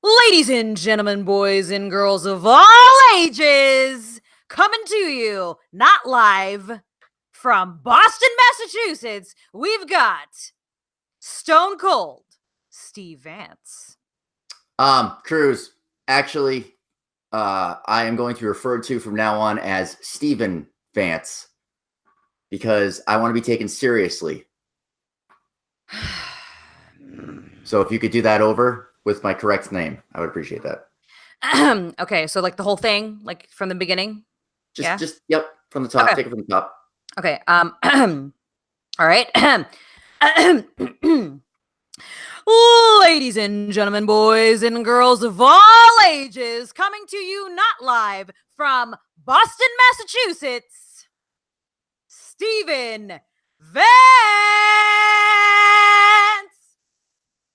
Ladies and gentlemen, boys and girls of all ages, coming to you, not live, from Boston, Massachusetts, we've got Stone Cold Steve Vance. Cruz, actually, I am going to be referred to from now on as Steven Vance because I want to be taken seriously. So if you could do that over with my correct name, I would appreciate that. Okay, so like the whole thing, like from the beginning? Yep, from the top. Okay. Take it from the top. Okay, all right. Ladies and gentlemen, boys and girls of all ages, coming to you not live from Boston, Massachusetts, Steven Vance.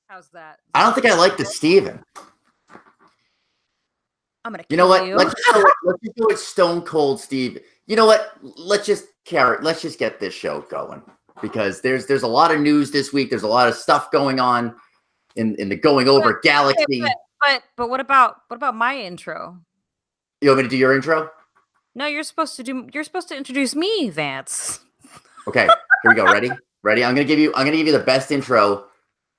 How's that? I don't think I like the Steven. I'm gonna. You know what? Let's just do it. Stone Cold Steve. You know what? Let's just get this show going because there's a lot of news this week. There's a lot of stuff going on in the going over galaxy. But what about my intro? You want me to do your intro? No, you're supposed to introduce me, Vance. Okay, here we go. Ready? I'm gonna give you the best intro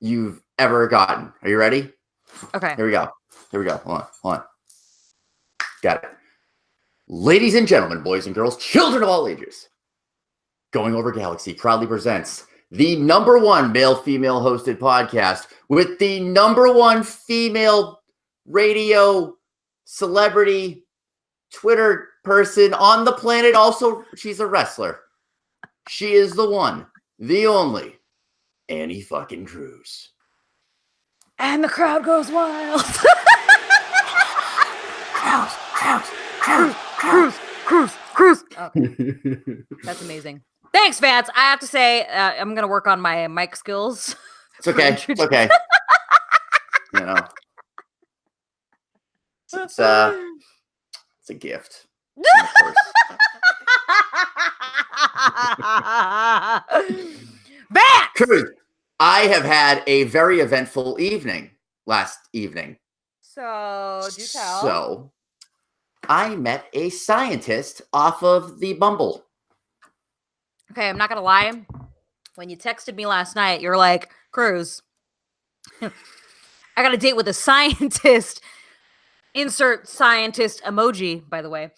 you've ever gotten. Are you ready? Okay. Here we go. Hold on. Got it. Ladies and gentlemen, boys and girls, children of all ages, Going Over Galaxy proudly presents the #1 male-female hosted podcast with the #1 female radio celebrity Twitter person on the planet. Also, she's a wrestler. She is the one, the only, Annie fucking Cruz. And the crowd goes wild. Cruz. Okay. That's amazing. Thanks, Vance. I have to say, I'm going to work on my mic skills. It's okay. It's okay. You know. It's a gift. Vance! Cruz, I have had a very eventful evening last evening. So, do tell. So, I met a scientist off of the Bumble. Okay, I'm not going to lie. When you texted me last night, you're like, Cruz, I got a date with a scientist. Insert scientist emoji, by the way.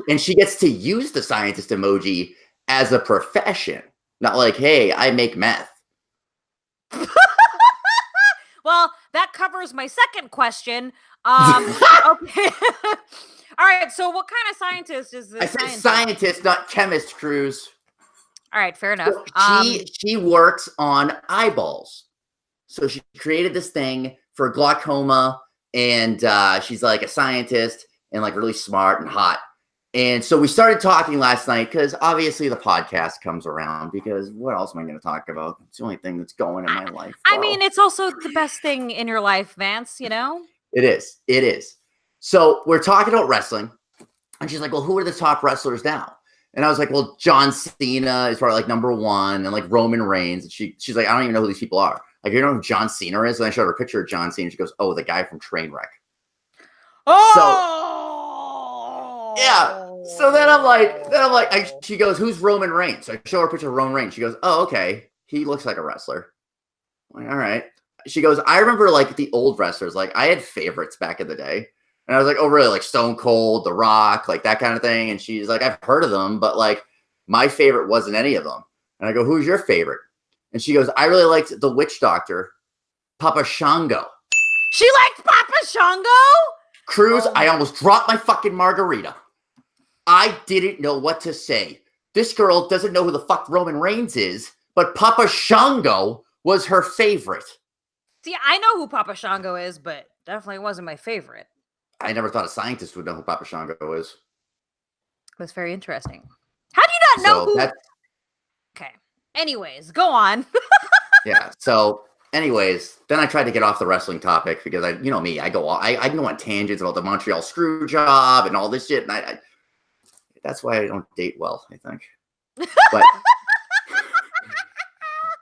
And she gets to use the scientist emoji as a profession. Not like, hey, I make meth. Well, that covers my second question. Okay. All right. So, what kind of scientist is this? I said scientist, not chemist, Cruz. All right. Fair enough. So she works on eyeballs. So she created this thing for glaucoma, and she's like a scientist and like really smart and hot. And so we started talking last night because obviously the podcast comes around because what else am I going to talk about? It's the only thing that's going in my life. I mean, it's also the best thing in your life, Vance, you know? It is. So we're talking about wrestling. And she's like, well, who are the top wrestlers now? And I was like, well, John Cena is probably like #1 and like Roman Reigns. And she's like, I don't even know who these people are. Like, you know who John Cena is? And I showed her a picture of John Cena. And she goes, oh, the guy from Trainwreck. Oh! So, yeah. So then I'm like, she goes, who's Roman Reigns? So I show her a picture of Roman Reigns. She goes, oh, okay. He looks like a wrestler. I'm like, all right. She goes, I remember like the old wrestlers. Like I had favorites back in the day. And I was like, oh, really? Like Stone Cold, The Rock, like that kind of thing. And she's like, I've heard of them, but like my favorite wasn't any of them. And I go, who's your favorite? And she goes, I really liked the Witch Doctor, Papa Shango. She liked Papa Shango? Cruz, I almost dropped my fucking margarita. I didn't know what to say. This girl doesn't know who the fuck Roman Reigns is, but Papa Shango was her favorite. See, I know who Papa Shango is, but definitely wasn't my favorite. I never thought a scientist would know who Papa Shango is. That's very interesting. How do you not know who? Okay. Anyways, go on. Yeah. So, anyways, then I tried to get off the wrestling topic because I go on tangents about the Montreal screw job and all this shit, and I that's why I don't date well, I think.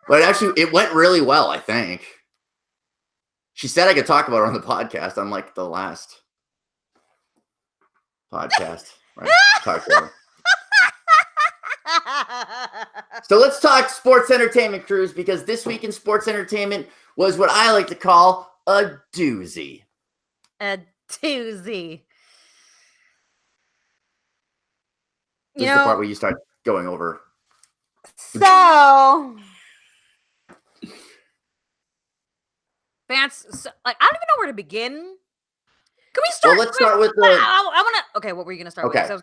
But actually, it went really well, I think. She said I could talk about it on the podcast, unlike the last podcast. Right? Talk about it. So let's talk sports entertainment, Cruz, because this week in sports entertainment was what I like to call a doozy. A doozy. This is the part where you start going over. So, Vance, I don't even know where to begin. Can we start? Well, let's start with the. I want to. Okay, what were you going to start with? Okay,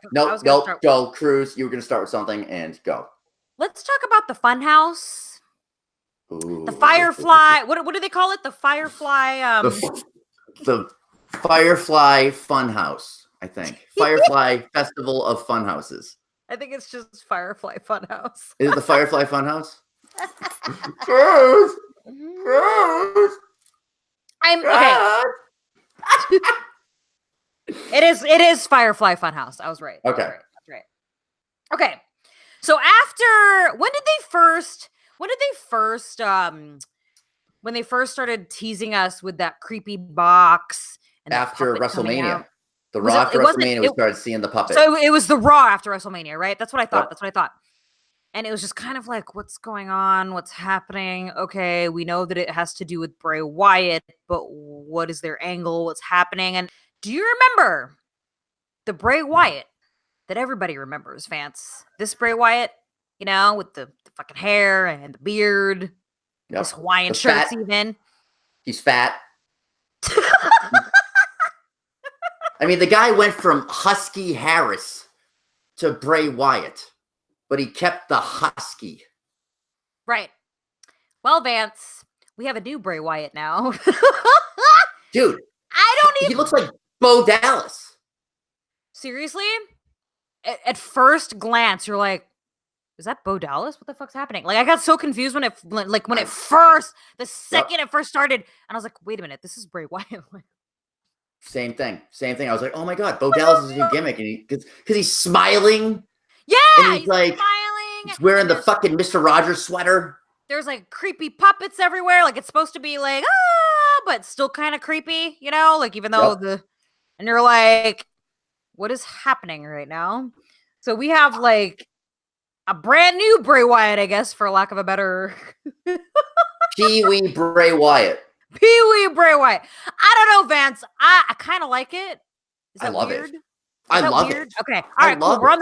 go, Cruz. You were going to start with something, and go. Let's talk about the Funhouse. Ooh. The Firefly. What do they call it? The Firefly. The Firefly Funhouse, I think. Firefly Festival of Funhouses. I think it's just Firefly Funhouse. Is it the Firefly Funhouse? Cruz! Cruz! I'm okay. It is Firefly Funhouse. I was right. Okay. That's right. Okay. So after when they first started teasing us with that creepy box and after WrestleMania. The Raw after WrestleMania, we started seeing the puppet. So it was the Raw after WrestleMania, right? That's what I thought. Yep. That's what I thought. And it was just kind of like, what's going on? What's happening? Okay, we know that it has to do with Bray Wyatt, but what is their angle? What's happening? And do you remember the Bray Wyatt that everybody remembers, Vance? This Bray Wyatt, with the fucking hair and the beard, his Hawaiian shirts even. He's fat. I mean, the guy went from Husky Harris to Bray Wyatt, but he kept the husky. Right. Well, Vance, we have a new Bray Wyatt now. Dude, he looks like Bo Dallas. Seriously? At first glance, you're like, is that Bo Dallas? What the fuck's happening? Like, I got so confused when it first started, and I was like, wait a minute, this is Bray Wyatt. Same thing. I was like, oh my God, Bo Dallas is a new gimmick. And because he's smiling. Yeah, and he's like smiling. He's wearing the fucking Mr. Rogers sweater. There's like creepy puppets everywhere. Like it's supposed to be like, but still kind of creepy, like even though and you're like, what is happening right now? So we have like a brand new Bray Wyatt, I guess, for lack of a better. Pee-wee Bray Wyatt. Pee-wee Bray Wyatt. I don't know, Vance. I kind of like it. Is that I love weird? it. I love weird? it. Okay. All right, cool. We're on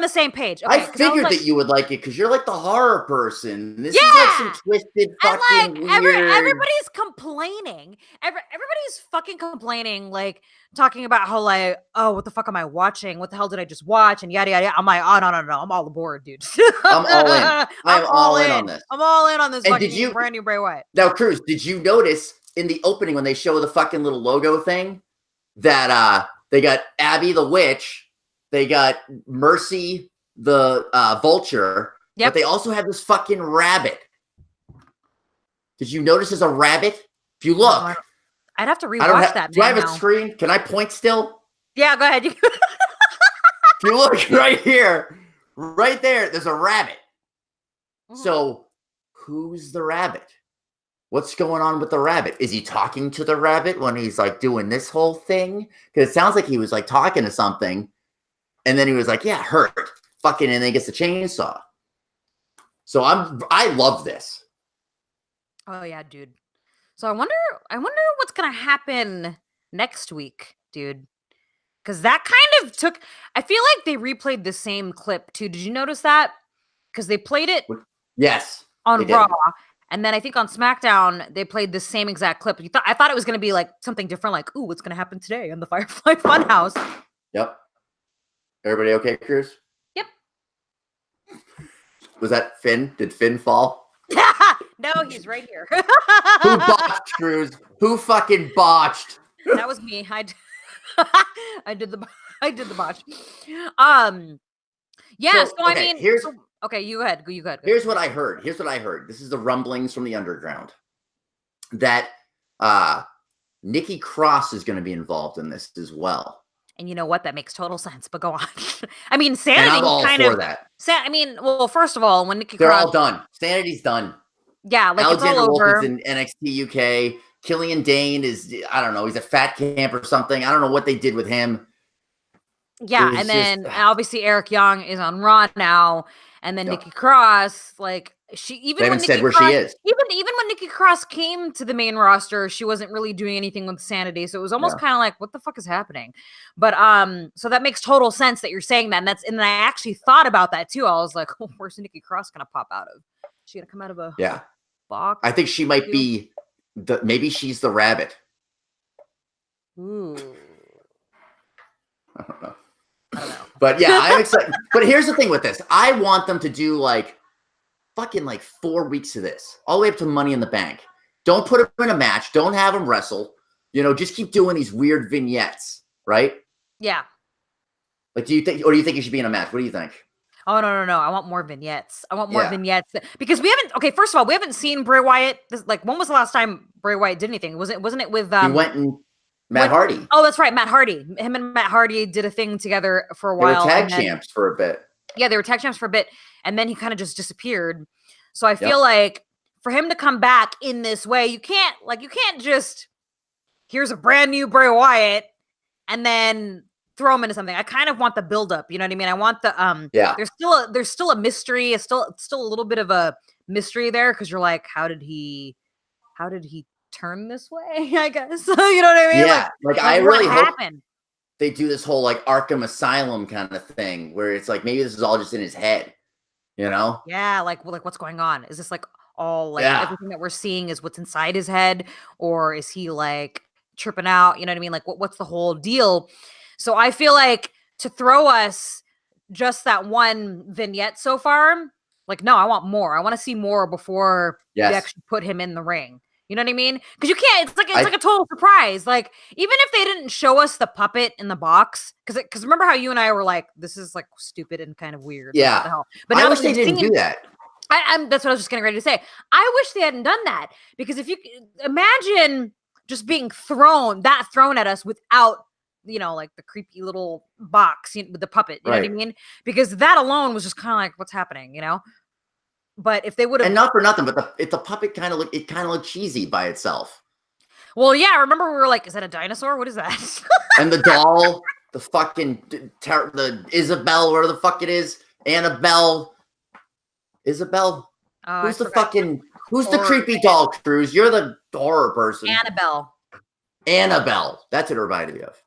the same page. Okay, I figured that you would like it because you're like the horror person. This is like some twisted fucking weird. Everybody's complaining. Everybody's fucking complaining, like talking about how like, oh, what the fuck am I watching? What the hell did I just watch? And yada yada. I'm like, oh no, I'm all aboard, dude. I'm all in. I'm all in on this. I'm all in on this and fucking brand new Bray Wyatt. Now, Cruz, did you notice in the opening when they show the fucking little logo thing that they got Abby the witch, they got Mercy the vulture, but they also have this fucking rabbit. Did you notice there's a rabbit? If you look, I'd have to rewatch that. Do I have a screen? Can I point still? Yeah, go ahead. If you look right here, right there, there's a rabbit. So who's the rabbit? What's going on with the rabbit? Is he talking to the rabbit when he's like doing this whole thing? Because it sounds like he was like talking to something. And then he was like, yeah, hurt. Fucking, and then he gets the chainsaw. So I love this. Oh yeah, dude. So I wonder what's gonna happen next week, dude. Because that kind of took. I feel like they replayed the same clip too. Did you notice that? Because they played it. Yes. On Raw, and then I think on SmackDown they played the same exact clip. I thought it was gonna be like something different, like, ooh, what's gonna happen today on the Firefly Funhouse? Yep. Everybody okay, Cruz? Yep. Was that Finn? Did Finn fall? No, he's right here. Who botched, Cruz? Who fucking botched? That was me. I did the botch. Yeah. So I mean, okay, you go ahead. Here's what I heard. This is the rumblings from the underground that Nikki Cross is going to be in this as well. And you know what? That makes total sense. But go on. I mean, Sanity and I'm all kind for of. That. I mean, well, first of all, when Nikki They're Cross, all done. Sanity's done. Yeah, like Alexander it's all Wolf over. is in NXT UK. Killian Dane is, I don't know, he's a fat camp or something. I don't know what they did with him. Yeah, and then obviously Eric Young is on Raw now, and then Nikki Cross, like they haven't said where she is. Even when Nikki Cross came to the main roster, she wasn't really doing anything with Sanity, so it was almost kind of like, what the fuck is happening? But so that makes total sense that you're saying that, and I actually thought about that too. I was like, oh, where's Nikki Cross gonna pop out of? She gonna come out of a box? I think she might be maybe she's the rabbit. Ooh. I don't know. But yeah, I'm excited. But here's the thing with this. I want them to do like fucking like 4 weeks of this, all the way up to Money in the Bank. Don't put them in a match. Don't have them wrestle. You know, just keep doing these weird vignettes, right? Yeah. Like, do you think you should be in a match? What do you think? Oh, no. I want more vignettes. I want more vignettes because we haven't. Okay, first of all, we haven't seen Bray Wyatt. When was the last time Bray Wyatt did anything? Wasn't it with? He went and Matt Hardy. Oh, that's right, Matt Hardy. Him and Matt Hardy did a thing together for a while. They were tag champs for a bit. Yeah, they were tag champs for a bit, and then he kind of just disappeared. So I feel like for him to come back in this way, you can't just here's a brand new Bray Wyatt and then throw him into something. I kind of want the buildup. You know what I mean? I want the There's still a mystery. It's still a little bit of a mystery there because you're like, how did he turn this way? I guess you know what I mean. Yeah, like I really hope they do this whole like Arkham Asylum kind of thing where it's like maybe this is all just in his head. You know? Yeah, like what's going on? Is this like all like everything that we're seeing is what's inside his head, or is he like tripping out? You know what I mean? Like what's the whole deal? So I feel like to throw us just that one vignette so far, like no, I want more. I want to see more before we actually put him in the ring. You know what I mean? Because you can't. It's like a total surprise. Like even if they didn't show us the puppet in the box, because remember how you and I were like, this is like stupid and kind of weird. Yeah. What the hell? But now I wish they didn't do that. That's what I was just getting ready to say. I wish they hadn't done that because if you imagine just being thrown at us without, you know, like the creepy little box with the puppet. You know what I mean? Because that alone was just kind of like, what's happening? You know. But if they would have, and not for nothing, but the puppet kind of looked cheesy by itself. Well, yeah, remember we were like, is that a dinosaur? What is that? And the doll, the fucking the Isabel, where the fuck it is, Isabel. Who's the creepy doll, Cruz? You're the horror person. Annabelle. That's what it reminded me of.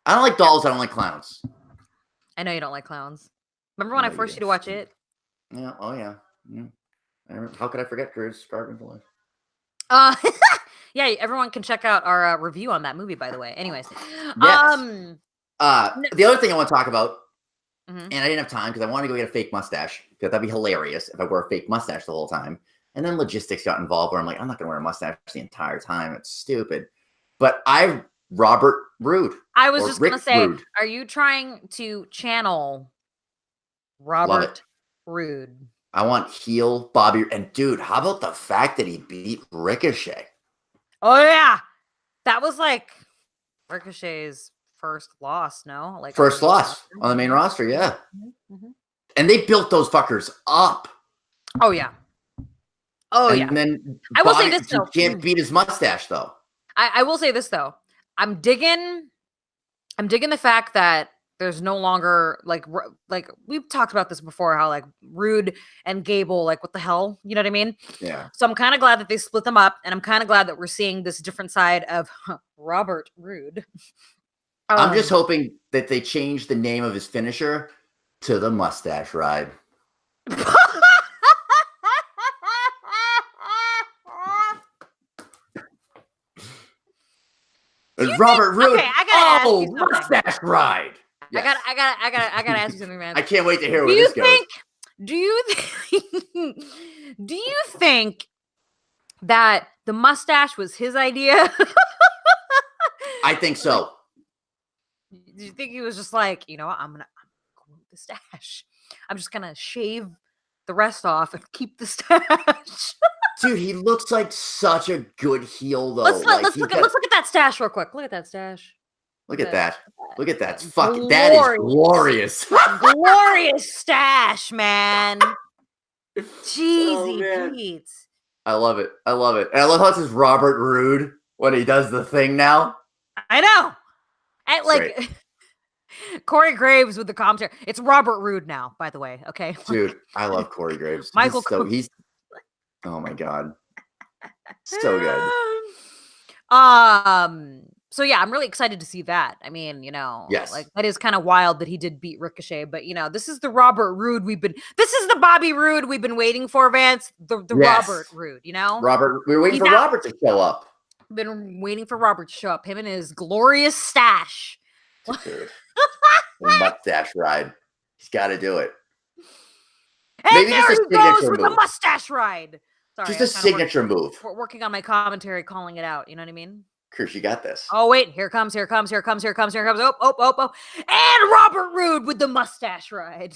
I don't like dolls. I don't like clowns. I know you don't like clowns. Remember when I forced you to watch it? Yeah. Oh yeah. How could I forget Cruz? Garden for Life. Yeah. Everyone can check out our review on that movie, by the way. Anyways, the other thing I want to talk about, and I didn't have time because I wanted to go get a fake mustache because that'd be hilarious if I wore a fake mustache the whole time. And then logistics got involved where I'm like, I'm not gonna wear a mustache the entire time. It's stupid. But Robert Roode. I was just gonna say, Roode. Are you trying to channel Robert Roode? I want heel Bobby. And dude, how about the fact that he beat Ricochet? Oh yeah, that was like Ricochet's first loss. No, like first loss on the main roster. Yeah, and they built those fuckers up. Oh yeah. And then I will say this though, can't beat his mustache though. I will say this though, I'm digging the fact that there's no longer like we've talked about this before, how like Rude and Gable, like what the hell, you know what I mean? Yeah. So I'm kind of glad that they split them up, and I'm kind of glad that we're seeing this different side of Robert Roode. I'm just hoping that they change the name of his finisher to the Mustache Ride. Robert Roode. Okay, I gotta ask you something. Mustache Ride. Yes. I gotta ask you something, man. I can't wait to hear where this goes. Do you think that the mustache was his idea? I think so. Do you think he was just like, you know what, I'm gonna go with the stash. I'm just gonna shave the rest off and keep the stash. Dude, he looks like such a good heel, though. Let's look at that stash real quick. Look at that stash. Look at that. Look at that. Fuck, that is glorious. Glorious stash, man. Jeezy Pete. I love it. I love it. And I love how it's just Robert Roode when he does the thing now. I know. And like Great. Corey Graves with the commentary. It's Robert Roode now, by the way. Okay. Dude, I love Corey Graves. Michael He's oh my God. So good. So yeah, I'm really excited to see that. I mean, Yes. like that is kind of wild that he did beat Ricochet, but this is the Robert Roode this is the Bobby Roode we've been waiting for, Vance. The Yes. Robert Roode, Robert, we were waiting for Robert to show up. Been waiting for Robert to show up. Him and his glorious stache. Dude. The mustache ride. He's got to do it. And Maybe there just he a goes signature with move. the mustache ride. Sorry, Just a signature move. We're working on my commentary, calling it out. You know what I mean? Cruz, you got this. Oh wait, here comes. Oh, and Robert Roode with the mustache ride.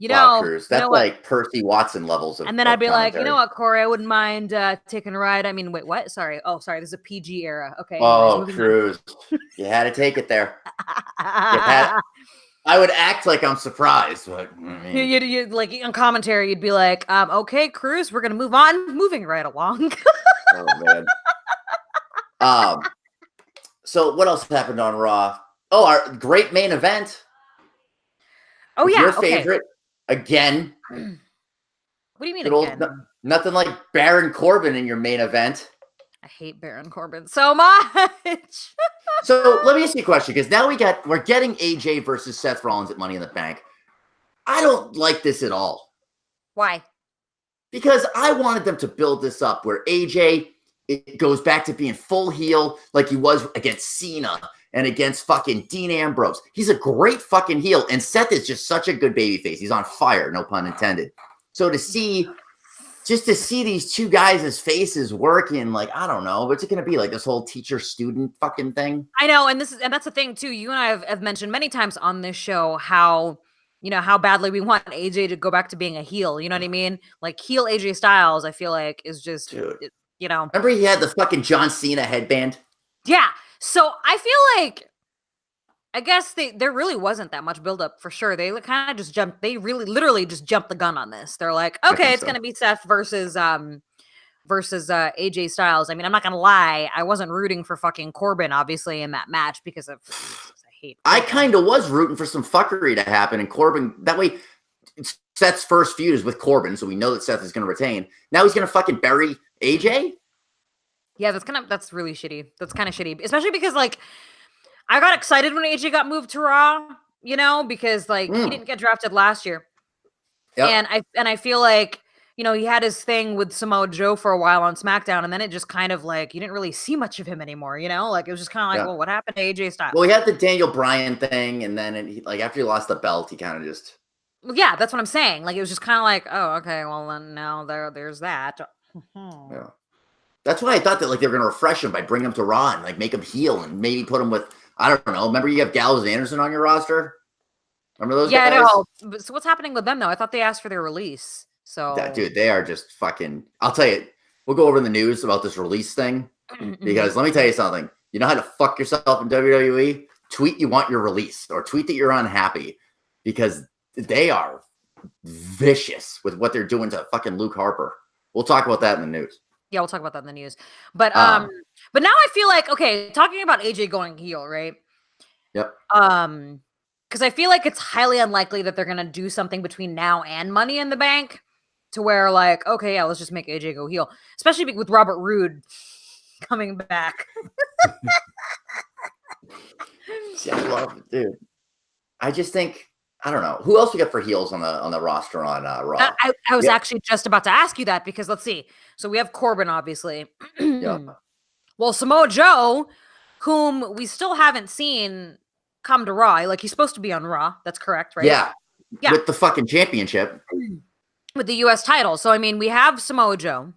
Wow, Cruz, that's like Percy Watson levels of. And then I'd be commentary. like, you know what, Corey, I wouldn't mind taking a ride. I mean, wait, what? Sorry. Oh, sorry. This is a PG era. Okay. Oh, Cruz, you had to take it there. I would act like I'm surprised, but I mean, you like on commentary, you'd be like, okay, Cruz, we're gonna move on, moving right along. oh man. So what else happened on Raw? Oh, our great main event. Oh yeah, your favorite again. What do you mean again? Nothing like Baron Corbin in your main event. I hate Baron Corbin so much. So let me ask you a question, because now we're getting AJ versus Seth Rollins at Money in the Bank. I don't like this at all. Why? Because I wanted them to build this up where AJ, it goes back to being full heel like he was against Cena and against fucking Dean Ambrose. He's a great fucking heel, and Seth is just such a good babyface. He's on fire, no pun intended. So to see these two guys' faces working, like, I don't know, what's it going to be? Like this whole teacher-student fucking thing? I know, and that's the thing, too. You and I have mentioned many times on this show how, how badly we want AJ to go back to being a heel. You know what I mean? Like, heel AJ Styles, I feel like, is just, Dude. Remember he had the fucking John Cena headband? Yeah. So I feel like, I guess there really wasn't that much buildup for sure. They kind of just jumped. They really, literally just jumped the gun on this. They're like, okay, it's going to be Seth versus AJ Styles. I mean, I'm not going to lie. I wasn't rooting for fucking Corbin, obviously, in that match because of, I hate Corbin. I kind of was rooting for some fuckery to happen, and Corbin, that way, Seth's first feud is with Corbin, so we know that Seth is going to retain. Now he's going to fucking bury AJ? Yeah, that's really shitty. That's kind of shitty, especially because, like, I got excited when AJ got moved to Raw, because like he didn't get drafted last year. Yep. And I feel like, he had his thing with Samoa Joe for a while on SmackDown, and then it just kind of like you didn't really see much of him anymore, like it was just kind of like, well, what happened to AJ Styles? Well, he had the Daniel Bryan thing, and then after he lost the belt, he kind of just yeah, that's what I'm saying. Like it was just kind of like, oh, okay, well then now there's that. Yeah. That's why I thought that they were gonna refresh him by bringing him to Raw and make him heel and maybe put him with, I don't know. Remember you have Gallows and Anderson on your roster? Remember those guys? Yeah, no. So what's happening with them though? I thought they asked for their release. So dude, they are just fucking. I'll tell you. We'll go over the news about this release thing because let me tell you something. You know how to fuck yourself in WWE? Tweet you want your release or tweet that you're unhappy because they are vicious with what they're doing to fucking Luke Harper. We'll talk about that in the news. Yeah, we'll talk about that in the news. But now I feel like, okay, talking about AJ going heel, right? Yep. Because I feel like it's highly unlikely that they're gonna do something between now and Money in the Bank to where like, okay, yeah, let's just make AJ go heel. Especially with Robert Roode coming back. I love it, dude. I just think, I don't know. Who else we got for heels on the roster on Raw? I was actually just about to ask you that because let's see. So we have Corbin, obviously. Yeah. Well, Samoa Joe, whom we still haven't seen come to Raw. Like he's supposed to be on Raw. That's correct, right? Yeah. With the fucking championship. With the U.S. title. So, I mean, we have Samoa Joe.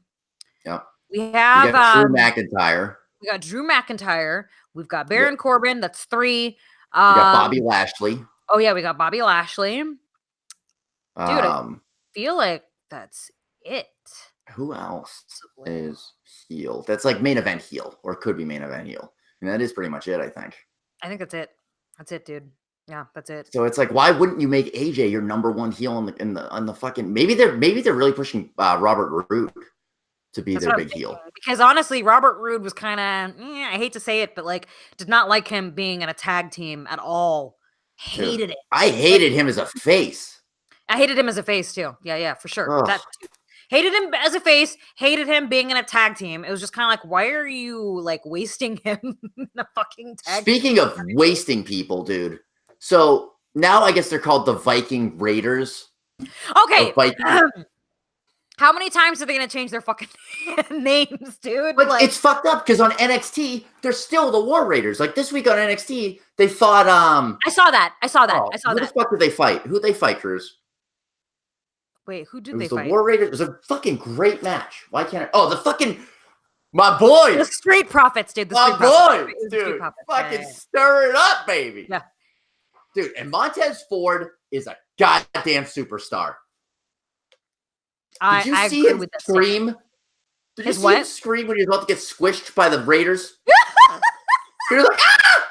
Yeah. We have Drew McIntyre. We got Drew McIntyre. We've got Baron Corbin. That's 3. We got Bobby Lashley. Oh, yeah, we got Bobby Lashley. Dude, I feel like that's it. Who else is heel? That's like main event heel, or could be main event heel. And that is pretty much it, I think. I think that's it. That's it, dude. Yeah, that's it. So it's like, why wouldn't you make AJ your number one heel on the fucking? Maybe they're really pushing Robert Roode to be That's their what I'm big heel. because honestly, Robert Roode was kind of, I hate to say it, but like, did not like him being in a tag team at all. Hated Dude, it. I hated him as a face. I hated him as a face too. Yeah, for sure. Ugh. That too. Hated him as a face. Hated him being in a tag team. It was just kind of like, why are you like wasting him in a fucking tag? Speaking of wasting people, dude. So now I guess they're called the Viking Raiders. Okay. Viking. How many times are they gonna change their fucking names, dude? But it's fucked up because on NXT they're still the War Raiders. Like this week on NXT, they fought. I saw that. Who the fuck did they fight? Who'd they fight, Cruz? Wait, who did It was they the fight? War Raiders. It was a fucking great match. Why can't I? Oh, the fucking my boys. The Street Profits, dude. My boys, dude. Fucking stir it up, baby. Yeah. Dude, and Montez Ford is a goddamn superstar. Did you see him scream? Did you see him scream when he was about to get squished by the Raiders? He was like, ah!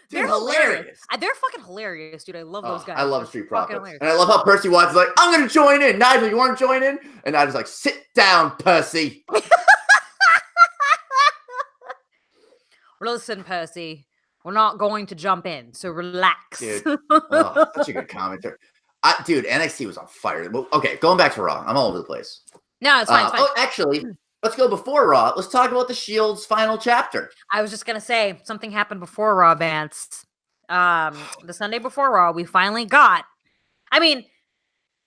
Dude, they're hilarious. They're fucking hilarious, dude. I love those guys. I love Street Profits. And I love how Percy Watts is like, I'm going to join in. Nigel, you want to join in? And Nigel's like, sit down, Percy. Listen, Percy, we're not going to jump in, so relax. Dude, such a good commentary. Dude, NXT was on fire. Okay, going back to Raw. I'm all over the place. No, it's fine. It's fine. Oh, actually, let's go before Raw. Let's talk about the Shield's final chapter. I was just going to say, something happened before Raw, Vance. The Sunday before Raw, we finally got, I mean,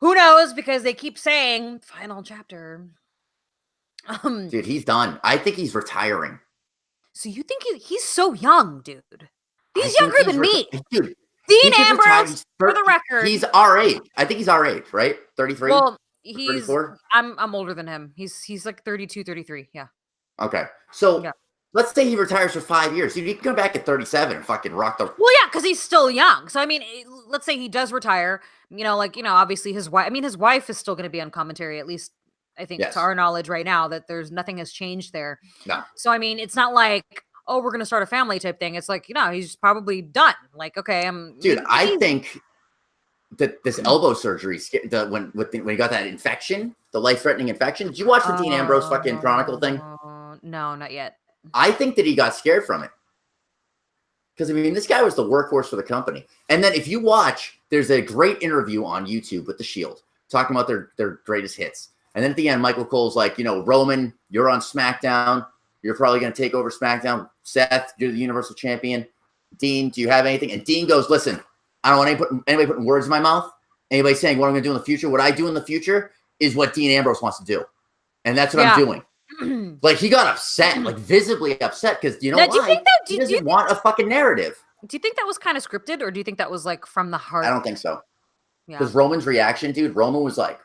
who knows, because they keep saying final chapter. Dude, he's done. I think he's retiring. So you think he's so young, dude? He's younger than me. Dude, Dean Ambrose, for the record. He's our age. I think he's our age, right? 33? Well, 34? I'm older than him. He's like 32, 33. Yeah. Okay. So let's say he retires for 5 years. Dude, he can come back at 37 and fucking rock the... Well, yeah, because he's still young. So, I mean, let's say he does retire. Obviously his wife... I mean, his wife is still going to be on commentary, at least, I think, to our knowledge right now, that nothing has changed there. No. So, I mean, it's not like, oh, we're going to start a family type thing. It's like, he's probably done. Like, okay, Dude, I think that this elbow surgery, when he got that infection, the life-threatening infection, did you watch the Dean Ambrose fucking Chronicle thing? No, not yet. I think that he got scared from it. Because, I mean, this guy was the workhorse for the company. And then if you watch, there's a great interview on YouTube with The Shield talking about their greatest hits. And then at the end, Michael Cole's like, Roman, you're on SmackDown. You're probably going to take over SmackDown. Seth, you're the Universal Champion. Dean, do you have anything? And Dean goes, listen, I don't want anybody putting words in my mouth. Anybody saying what I'm going to do in the future. What I do in the future is what Dean Ambrose wants to do. And that's what I'm doing. Like, he got upset, like visibly upset, because why? He doesn't want a fucking narrative. Do you think that was kind of scripted, or do you think that was like from the heart? I don't think so. Yeah. Because Roman's reaction, dude, Roman was like,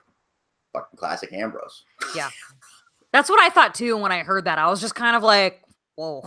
fucking classic Ambrose. Yeah. That's what I thought too when I heard that. I was just kind of like, whoa.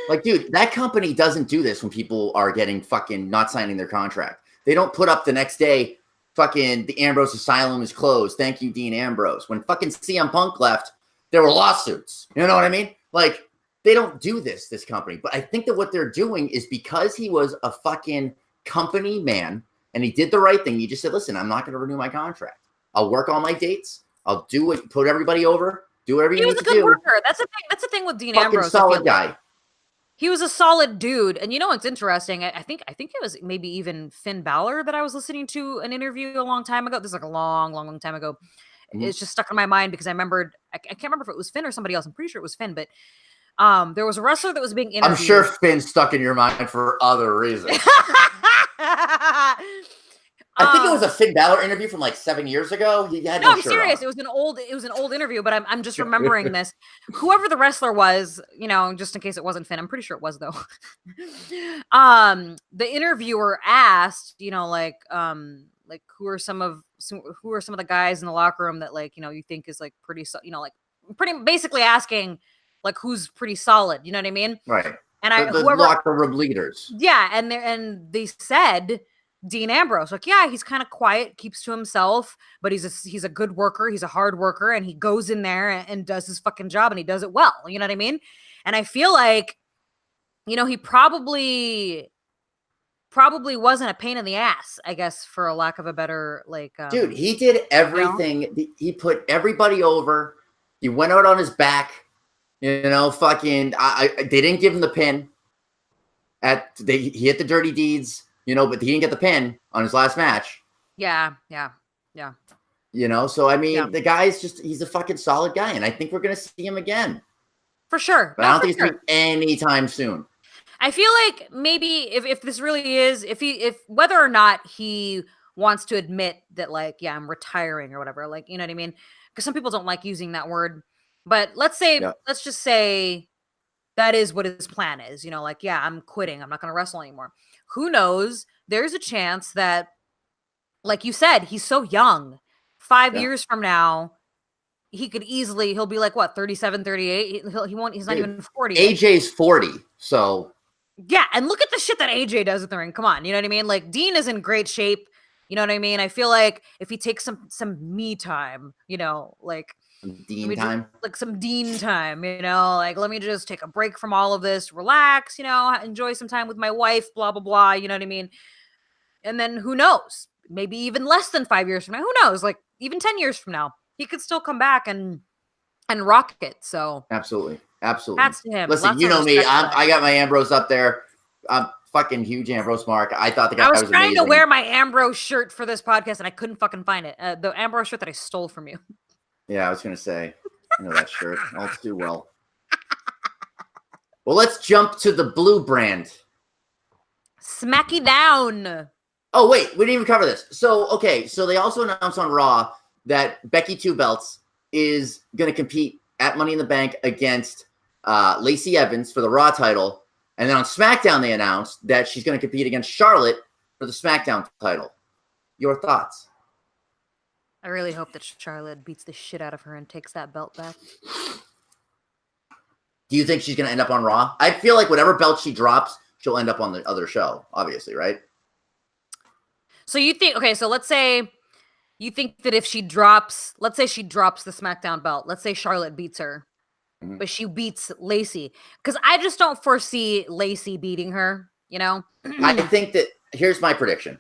Like, dude, that company doesn't do this when people are getting fucking not signing their contract. They don't put up the next day, fucking the Ambrose Asylum is closed. Thank you, Dean Ambrose. When fucking CM Punk left, there were lawsuits. You know what I mean? Like, they don't do this company. But I think that what they're doing is because he was a fucking company man and he did the right thing. He just said, listen, I'm not going to renew my contract. I'll work all my dates. I'll do it, put everybody over, do whatever you need to do. He was a good worker. That's the thing. That's the thing with Dean Ambrose. Solid guy. He was a solid dude. And what's interesting? I think it was maybe even Finn Balor that I was listening to an interview a long time ago. This is like a long time ago. Mm-hmm. It's just stuck in my mind because I remembered. I can't remember if it was Finn or somebody else. I'm pretty sure it was Finn, but there was a wrestler that was being interviewed. I'm sure Finn stuck in your mind for other reasons. I think it was a Finn Balor interview from like 7 years ago. He had I'm serious. It was an old interview, but I'm just remembering this. Whoever the wrestler was, just in case it wasn't Finn, I'm pretty sure it was though. The interviewer asked, who are some of the guys in the locker room that you think is like pretty, pretty basically asking like who's pretty solid. You know what I mean? Right. And the locker room leaders. Yeah, and they said Dean Ambrose, like, yeah, he's kind of quiet, keeps to himself, but he's a good worker. He's a hard worker, and he goes in there and does his fucking job, and he does it well. You know what I mean? And I feel like, he probably probably wasn't a pain in the ass, I guess, for a lack of a better, like, dude, he did everything. He put everybody over. He went out on his back. Fucking. They didn't give him the pin. He hit the dirty deeds. But he didn't get the pin on his last match. Yeah. So I mean, the guy's he's a fucking solid guy, and I think we're gonna see him again. For sure. But I don't think it's gonna be anytime soon. I feel like maybe if this really is, if whether or not he wants to admit that, like, yeah, I'm retiring or whatever, like, you know what I mean? Because some people don't like using that word. But let's just say that is what his plan is. Like, yeah, I'm quitting. I'm not going to wrestle anymore. Who knows? There's a chance that, like you said, he's so young. 5 years from now, he'll be like, what, 37, 38? He's not even 40. AJ's 40, so. Yeah, and look at the shit that AJ does in the ring. Come on, you know what I mean? Like, Dean is in great shape. You know what I mean? I feel like if he takes some me time, like Dean time, like some Dean time, like, let me just take a break from all of this, relax, enjoy some time with my wife, blah blah blah. You know what I mean? And then who knows? Maybe even less than 5 years from now. Who knows? Like, even 10 years from now, he could still come back and rock it. So absolutely. That's to him. Listen, you know me. I got my Ambrose up there. I'm fucking huge Ambrose mark. I thought the guy was amazing. I was trying to wear my Ambrose shirt for this podcast, and I couldn't fucking find it. The Ambrose shirt that I stole from you. Yeah, I was gonna say, I know that shirt all too well. Well, let's jump to the blue brand. Smacky down. Oh wait, we didn't even cover this. So they also announced on Raw that Becky Two Belts is gonna compete at Money in the Bank against Lacey Evans for the Raw title. And then on SmackDown, they announced that she's going to compete against Charlotte for the SmackDown title. Your thoughts? I really hope that Charlotte beats the shit out of her and takes that belt back. Do you think she's going to end up on Raw? I feel like whatever belt she drops, she'll end up on the other show, obviously, right? So you think, so let's say you think that if let's say she drops the SmackDown belt, let's say Charlotte beats her. But she beats Lacey, because I just don't foresee Lacey beating her, I think that, here's my prediction.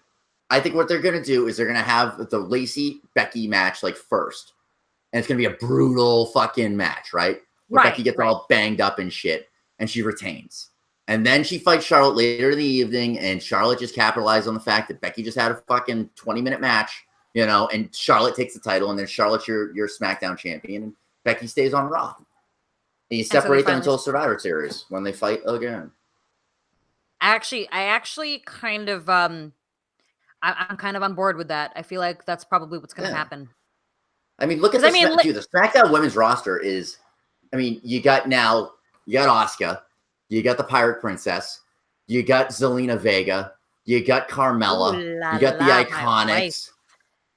I think what they're going to do is they're going to have the Lacey-Becky match, like, first. And it's going to be a brutal fucking match, right? Where Becky gets all banged up and shit, and she retains. And then she fights Charlotte later in the evening, and Charlotte just capitalized on the fact that Becky just had a fucking 20-minute match, and Charlotte takes the title, and then Charlotte's your SmackDown champion, and Becky stays on Raw. And you separate them until Survivor Series when they fight again. I actually kind of I'm kind of on board with that. I feel like that's probably what's going to happen. I mean, look at the SmackDown women's roster is. I mean, you got Asuka, you got the Pirate Princess, you got Zelina Vega, you got Carmella, you got the Iconics.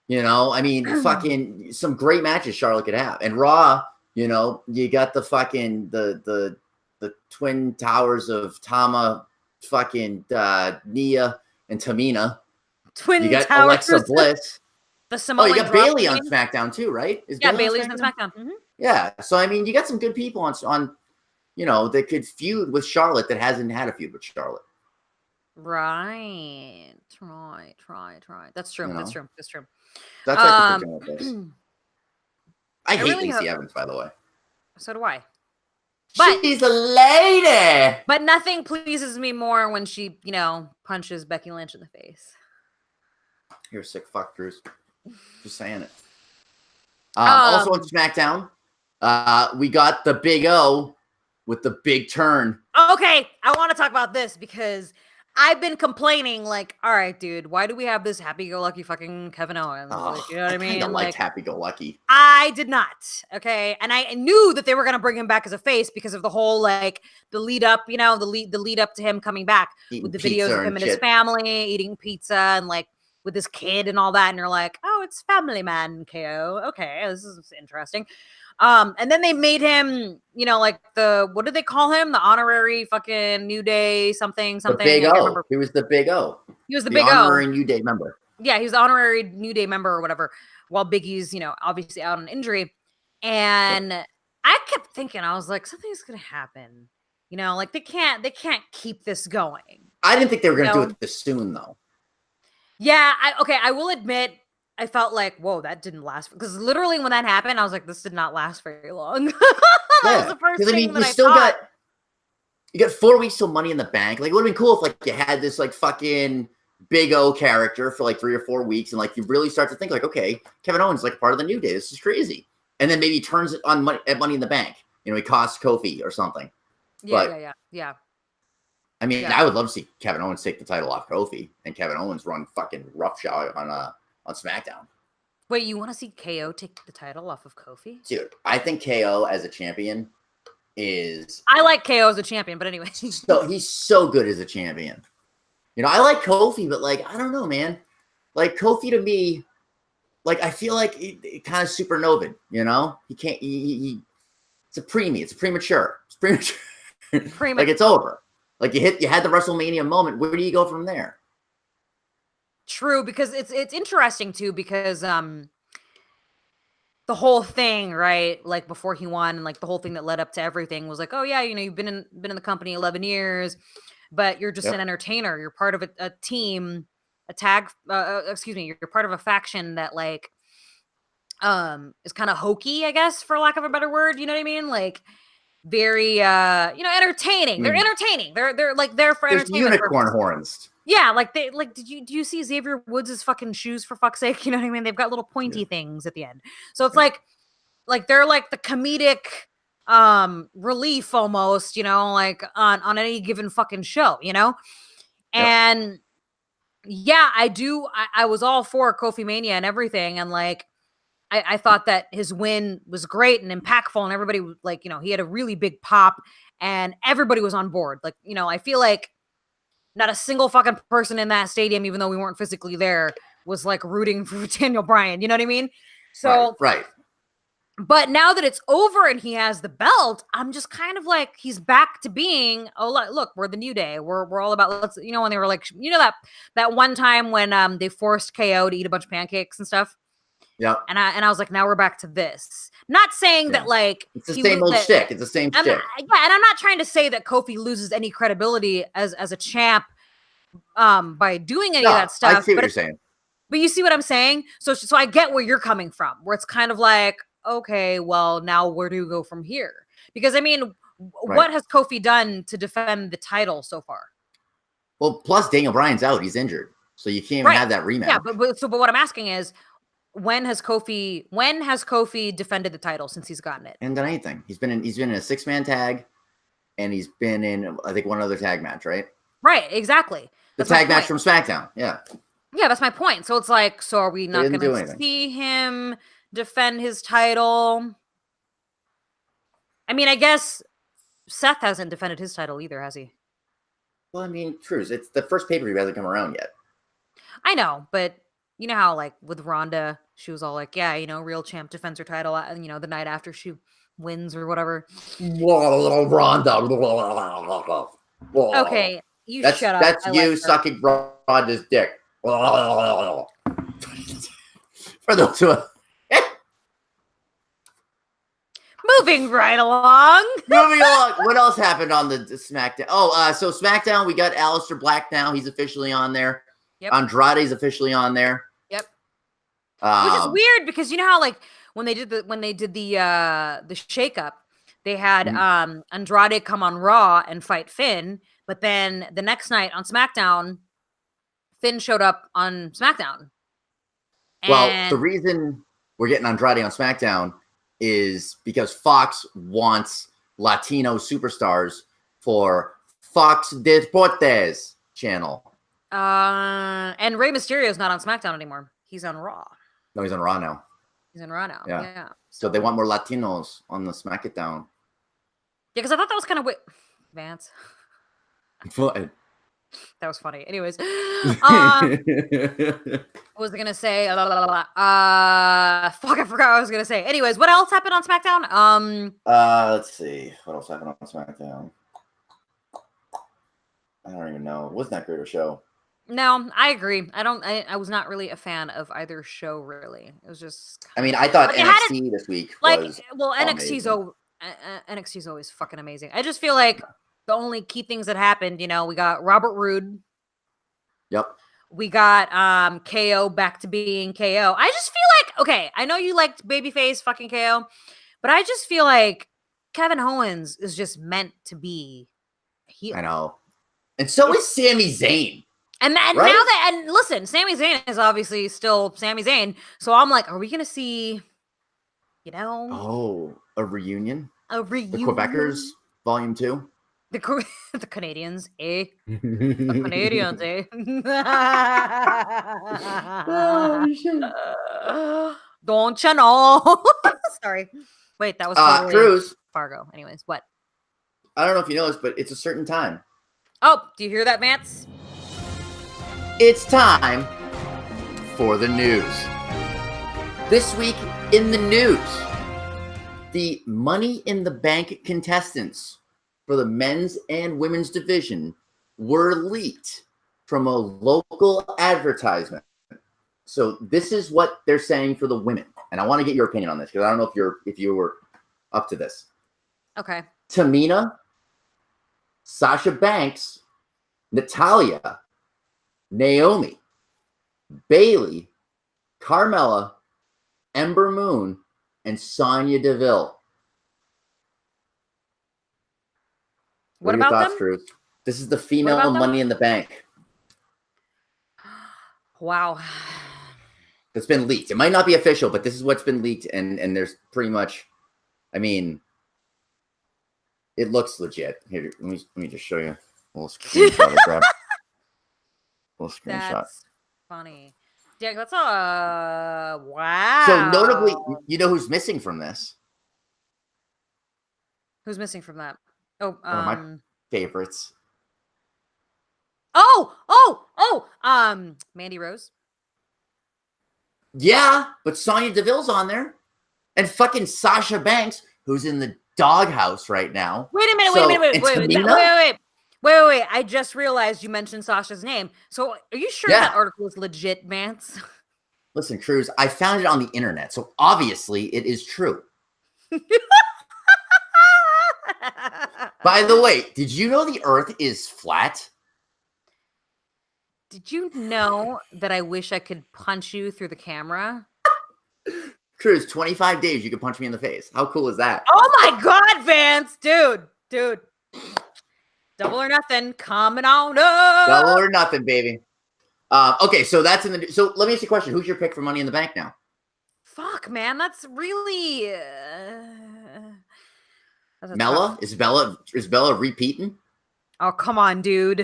I mean, fucking some great matches Charlotte could have, and Raw. You got the fucking the twin towers of Tama, fucking Nia and Tamina. You got Alexa Bliss. The Samoan you got Bayley on SmackDown too, right? Bayley's on SmackDown. Mm-hmm. Yeah, so I mean, you got some good people on that could feud with Charlotte that hasn't had a feud with Charlotte. Right. That's true. That's true. That's what I think they're doing with this. I hate Lacey Evans, by the way. So do I. But she's a lady. But nothing pleases me more when she, punches Becky Lynch in the face. You're a sick fuck, Cruz. Just saying it. Also on SmackDown, we got the Big O with the big turn. Okay, I want to talk about this because I've been complaining, like, all right, dude, why do we have this happy-go-lucky fucking Kevin Owens? You know what I mean? I kind of liked happy-go-lucky. I did not, okay? And I knew that they were going to bring him back as a face because of the whole, like, the lead up, the lead up to him coming back with the videos of him and his family eating pizza and, like, with his kid and all that. And you're like, oh, it's Family Man KO. Okay, this is interesting. And then they made him, like what did they call him? The honorary fucking New Day something. The Big O. He was the Big O. He was the Big O. Honorary New Day member. Yeah, he was the honorary New Day member or whatever, while Big E's, obviously out on injury. And I kept thinking, I was like, something's going to happen. Like they can't keep this going. I didn't think they were going to do it this soon, though. Yeah, I will admit, I felt like, whoa, that didn't last. Because literally when that happened, I was like, this did not last very long. That was the first thing that I thought. You got 4 weeks till Money in the Bank. Like, it would have been cool if, like, you had this, like, fucking Big O character for, like, 3 or 4 weeks. And, like, you really start to think, like, okay, Kevin Owens is, like, part of the New Day. This is crazy. And then maybe he turns it on at Money in the Bank. You know, he costs Kofi or something. Yeah. I mean, I would love to see Kevin Owens take the title off Kofi and Kevin Owens run fucking roughshod on SmackDown. Wait, you want to see KO take the title off of Kofi? Dude, I think KO as a champion is... I like KO as a champion, but anyway. So he's so good as a champion. You know, I like Kofi, but, like, I don't know, man. Like, Kofi to me, like, I feel like it kind of supernovaed, you know? He can't... it's a preemie. It's premature. It's premature. Like, it's over. Like, you had the WrestleMania moment. Where do you go from there? True, because it's interesting too, because the whole thing, right? Like before he won, and like the whole thing that led up to everything was like, oh yeah, you know, you've been in the company 11 years, but you're just an entertainer. You're part of a team, you're part of a faction that like is kind of hokey, I guess, for lack of a better word. You know what I mean? Like very entertaining. They're entertaining. They're like there for entertainment. Unicorn horns. Yeah, like do you see Xavier Woods' fucking shoes, for fuck's sake? You know what I mean? They've got little pointy things at the end. So it's like they're like the comedic relief almost, you know, like on any given fucking show, you know? And yeah, I was all for Kofi Mania and everything, and like I thought that his win was great and impactful, and everybody, like, you know, he had a really big pop and everybody was on board. Like, you know, I feel like not a single fucking person in that stadium, even though we weren't physically there, was like rooting for Daniel Bryan. You know what I mean? So, right. But now that it's over and he has the belt, I'm just kind of like, he's back to being, oh, look, we're the New Day. We're all about, let's, you know, when they were like, you know, that one time when they forced KO to eat a bunch of pancakes and stuff. Yeah. And I was like, now we're back to this. Not saying that like it's the same old shtick. It's the same shtick. Yeah, and I'm not trying to say that Kofi loses any credibility as a champ by doing any of that stuff. I see what you're saying. But you see what I'm saying? So I get where you're coming from, where it's kind of like, okay, well, now where do you go from here? Because I mean, what has Kofi done to defend the title so far? Well, plus Daniel Bryan's out; he's injured, so you can't even have that rematch. Yeah, but what I'm asking is, when has Kofi defended the title since he's gotten it? And done anything. He's been in a 6-man tag, and he's been in, I think, one other tag match, right? Right, exactly. That's the tag match from SmackDown. Yeah. Yeah, that's my point. So it's like, so are we not going to see him defend his title? I mean, I guess Seth hasn't defended his title either, has he? Well, I mean, Cruz, it's the first pay-per-view hasn't come around yet. I know, but you know how, like, with Ronda, she was all like, yeah, you know, real champ defends her title, you know, the night after she wins or whatever. Ronda. Okay, shut up. That's you sucking Ronda's dick. For those who Moving right along. What else happened on the SmackDown? Oh, so SmackDown, we got Aleister Black now. He's officially on there. Yep. Andrade's officially on there. Yep. Which is weird because you know how like when they did the shakeup, they had Andrade come on Raw and fight Finn, but then the next night on SmackDown, Finn showed up on SmackDown. Well, the reason we're getting Andrade on SmackDown is because Fox wants Latino superstars for Fox Deportes channel. And Rey Mysterio is not on SmackDown anymore. He's on Raw. No, he's on Raw now. He's on Raw now. Yeah. So they want more Latinos on the SmackDown. Yeah, because I thought that was kind of Vance. What? That was funny. Anyways, what was I gonna say? Fuck, I forgot what I was gonna say. Anyways, what else happened on SmackDown? Let's see. What else happened on SmackDown? I don't even know. It wasn't that great a show. No, I agree. I was not really a fan of either show, really. It was just... I mean, I thought NXT this week was NXT's always fucking amazing. I just feel like the only key things that happened, you know, we got Robert Roode. Yep. We got KO back to being KO. I just feel like, okay, I know you liked babyface fucking KO, but I just feel like Kevin Owens is just meant to be a heel. I know. And so is Sami Zayn. And now that, and listen, Sami Zayn is obviously still Sami Zayn. So I'm like, are we going to see, you know? Oh, a reunion? A reunion? The Quebecers, Volume 2? The Canadians, eh? The Canadians, eh? Oh, shit. Don't you know? Sorry. Wait, that was totally Cruz. Fargo. Anyways, what? I don't know if you know this, but it's a certain time. Oh, do you hear that, Vance? It's time for the news. This week in the news, the Money in the Bank contestants for the men's and women's division were leaked from a local advertisement. So this is what they're saying for the women, and I want to get your opinion on this because I don't know if you were up to this. Okay. Tamina, Sasha Banks, Natalya, Naomi, Bayley, Carmella, Ember Moon, and Sonya Deville. What are your about thoughts, them? Cruz? This is the female Money in the Bank. Wow. It's been leaked. It might not be official, but this is what's been leaked, and there's pretty much, I mean, it looks legit. Here, let me just show you a little screenshot. Grab a little screenshot. That's funny. Yeah, that's a wow. So notably, you know who's missing from this? Who's missing from that? Oh, one of my favorites. Mandy Rose. Yeah, but Sonya Deville's on there, and fucking Sasha Banks, who's in the doghouse right now. Wait a minute. Wait. I just realized you mentioned Sasha's name. So are you sure that article is legit, Vance? Listen, Cruz, I found it on the internet, so obviously it is true. By the way, did you know the Earth is flat? Did you know that I wish I could punch you through the camera? Cruz, 25 days, you can punch me in the face. How cool is that? Oh my God, Vance. Dude. Double or nothing. Coming on up. Double or nothing, baby. Okay, so that's in the... So let me ask you a question. Who's your pick for Money in the Bank now? Fuck, man. That's really... Mella? Is Bella repeating? Oh, come on, dude.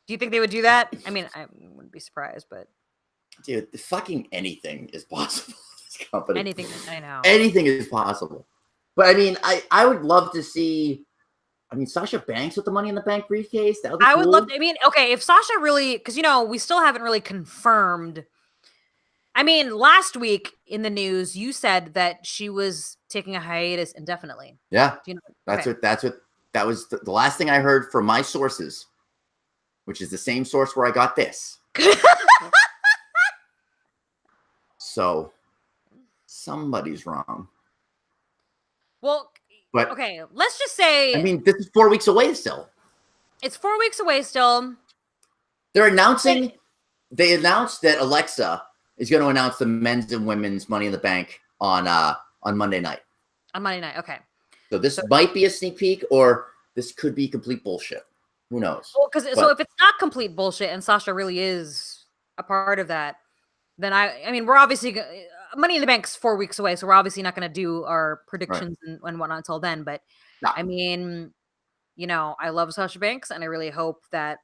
Do you think they would do that? I mean, I wouldn't be surprised, but... Dude, fucking anything is possible in this company. Anything, I know. Anything is possible. But, I mean, I would love to see... I mean, Sasha Banks with the Money in the Bank briefcase. That would be cool. I would love to... I mean, okay, if Sasha really... Because, you know, we still haven't really confirmed... I mean, last week in the news, you said that she was taking a hiatus indefinitely. Yeah. Do you know? That was the last thing I heard from my sources, which is the same source where I got this. So somebody's wrong. Well, but okay, let's just say... I mean, this is 4 weeks away still. It's 4 weeks away still. They're announcing... They announced that Alexa is going to announce the men's and women's Money in the Bank on Monday night. On Monday night, okay. So this might be a sneak peek, or this could be complete bullshit. Who knows? Well, so if it's not complete bullshit and Sasha really is a part of that, then I mean, we're obviously Money in the Bank's 4 weeks away, so we're obviously not going to do our predictions and whatnot until then. But I mean, you know, I love Sasha Banks, and I really hope that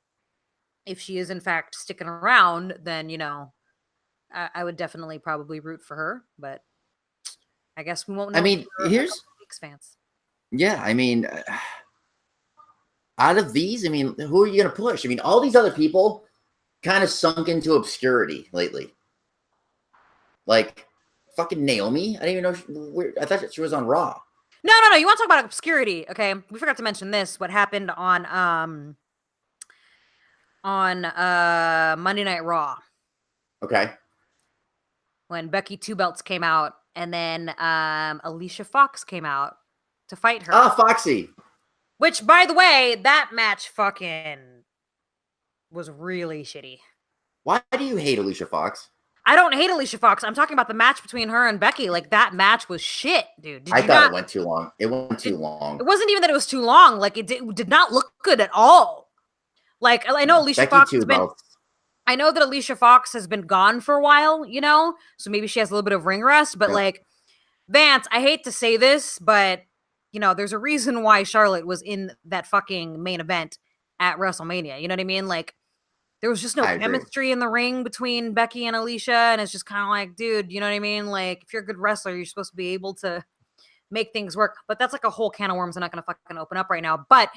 if she is in fact sticking around, then you know, I would definitely probably root for her. But I guess we won't know. I mean, here's fans. Yeah, I mean, out of these, I mean, who are you going to push? I mean, all these other people kind of sunk into obscurity lately. Like, fucking Naomi. I didn't even know. I thought she was on Raw. No. You want to talk about obscurity? Okay, we forgot to mention this. What happened on Monday Night Raw? Okay. When Becky Two Belts came out, and then Alicia Fox came out to fight her. Ah, Foxy. Which, by the way, that match fucking was really shitty. Why do you hate Alicia Fox? I don't hate Alicia Fox. I'm talking about the match between her and Becky. Like, that match was shit, dude. I thought it went too long. It went too It long. wasn't even that it was too long. Like, it did not look good at all. Like, I know Alicia Fox has been... I know that Alicia Fox has been gone for a while, you know? So maybe she has a little bit of ring rest. But, like, Vance, I hate to say this, but, you know, there's a reason why Charlotte was in that fucking main event at WrestleMania. You know what I mean? Like, there was just no chemistry in the ring between Becky and Alicia. And it's just kind of like, dude, you know what I mean? Like, if you're a good wrestler, you're supposed to be able to make things work. But that's like a whole can of worms I'm not going to fucking open up right now. But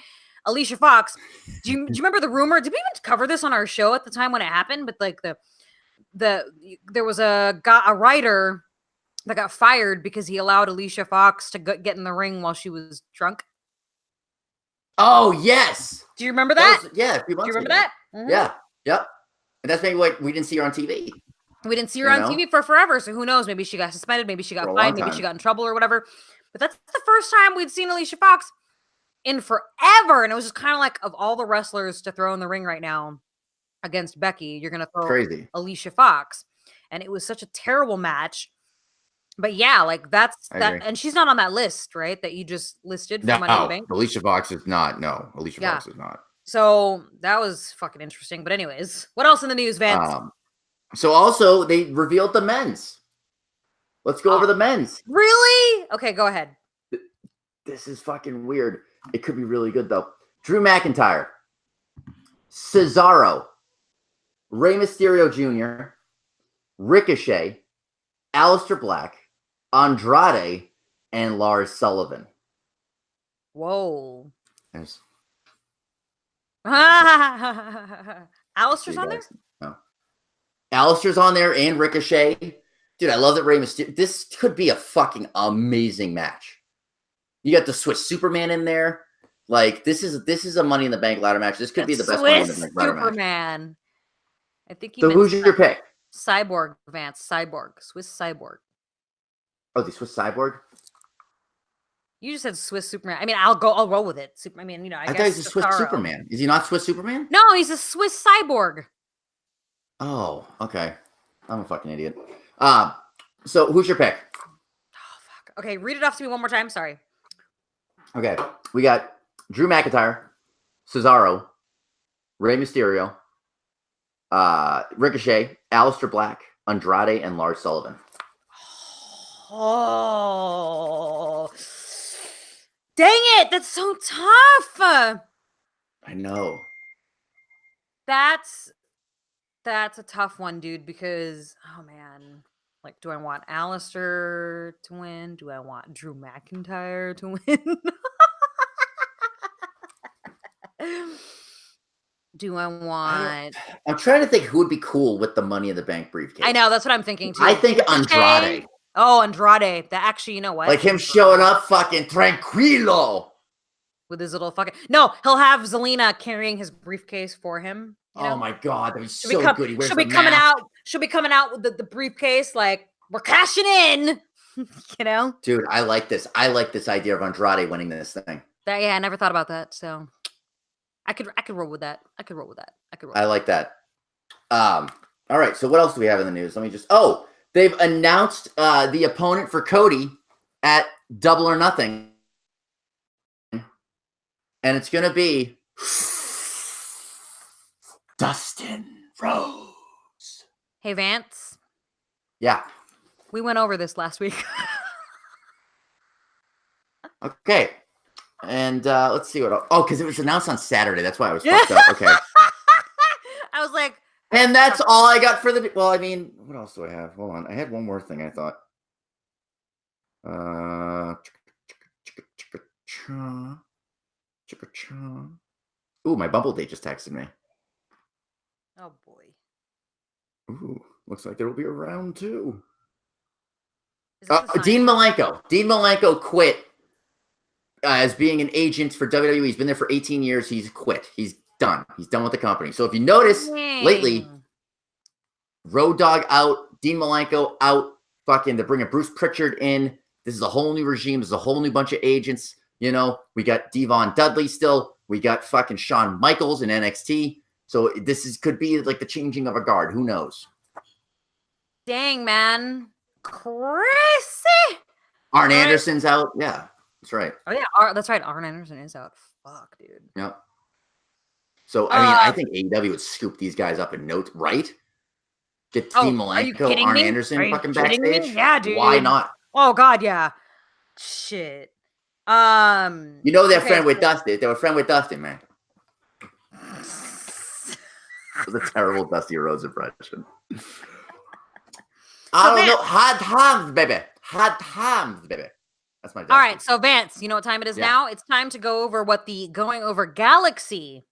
Alicia Fox, do you remember the rumor? Did we even cover this on our show at the time when it happened? But like there was a writer that got fired because he allowed Alicia Fox to get in the ring while she was drunk. Oh, yes. Do you remember that? Do you remember that? Mm-hmm. Yeah. Yep. And that's maybe why we didn't see her on TV. We didn't see her on TV for forever. So who knows? Maybe she got suspended. Maybe she got fined. Maybe she got in trouble or whatever. But that's the first time we'd seen Alicia Fox in forever. And it was just kind of like, of all the wrestlers to throw in the ring right now against Becky, you're going to throw Alicia Fox. And it was such a terrible match. But yeah, like that's that. And she's not on that list, right? That you just listed for Money in the Bank. Alicia Fox is not. No, Alicia Fox is not. So that was fucking interesting. But anyways, what else in the news, Vance? So also they revealed the men's. Let's go over the men's. Really? Okay, go ahead. This is fucking weird. It could be really good though. Drew McIntyre, Cesaro, Rey Mysterio Jr., Ricochet, Aleister Black, Andrade, and Lars Sullivan. Whoa. There's... Aleister's on there? No. Aleister's on there and Ricochet. Dude, I love that Rey Mysterio. This could be a fucking amazing match. You got the Swiss Superman in there. Like, this is a Money in the Bank ladder match. This could be the best Money in the Bank ladder match. Superman. I think so who's your pick? Cyborg, Vance. Cyborg. Swiss Cyborg. Oh, the Swiss Cyborg? You just said Swiss Superman. I mean, I'll roll with it. I mean, you know, I guess thought he's a Swiss Superman. Is he not Swiss Superman? No, he's a Swiss Cyborg. Oh, okay. I'm a fucking idiot. So who's your pick? Oh, fuck. Okay, read it off to me one more time. Sorry. Okay, we got Drew McIntyre, Cesaro, Rey Mysterio, Ricochet, Aleister Black, Andrade, and Lars Sullivan. Oh, dang it! That's so tough. I know. That's a tough one, dude, because, oh, man. Like, do I want Aleister to win? Do I want Drew McIntyre to win? Do I want... I'm trying to think who would be cool with the Money in the Bank briefcase. I know, that's what I'm thinking, too. I think Andrade. Oh, Andrade. That actually, you know what? Like him showing up fucking tranquilo. With his little fucking... No, he'll have Zelina carrying his briefcase for him. You know? Oh my God, that was so good. He wears she'll be coming out with the briefcase like, we're cashing in. You know? Dude, I like this. I like this idea of Andrade winning this thing. I never thought about that. So I could roll with that. I like that. All right. So what else do we have in the news? Let me just... Oh, they've announced the opponent for Cody at Double or Nothing. And it's going to be Dustin Rhodes. Hey, Vance. Yeah. We went over this last week. Okay. And let's see what... Oh, because it was announced on Saturday. That's why I was fucked up. Okay. I was like... And that's all I got for the... Well, I mean, what else do I have? Hold on. I had one more thing, I thought. Ooh, my Bumble date just texted me. Oh, boy. Ooh, looks like there will be a round 2. Dean Malenko. Dean Malenko quit as being an agent for WWE. He's been there for 18 years. He's quit. He's done. He's done with the company. So if you notice lately, Road Dogg out, Dean Malenko out. Fucking, they're bringing Bruce Pritchard in. This is a whole new regime. This is a whole new bunch of agents. You know, we got Devon Dudley still. We got fucking Shawn Michaels in NXT. So could be like the changing of a guard. Who knows? Dang, man. Crazy. Arn Anderson's out. Yeah, that's right. Oh, yeah. That's right. Arn Anderson is out. Fuck, dude. Yeah. So, I mean, I think AEW would scoop these guys up in notes, right? Get Dean Malenko, Arn Anderson fucking backstage. Yeah, dude. Why not? Oh, God, yeah. Shit. You know they're friend with Dustin. They were friend with Dustin, man. It was a terrible Dusty Rhodes impression. I don't know. Hot hams, baby. Hot hams, baby. That's my Dusty. All right, so Vance, you know what time it is now? It's time to go over what the Going Over Galaxy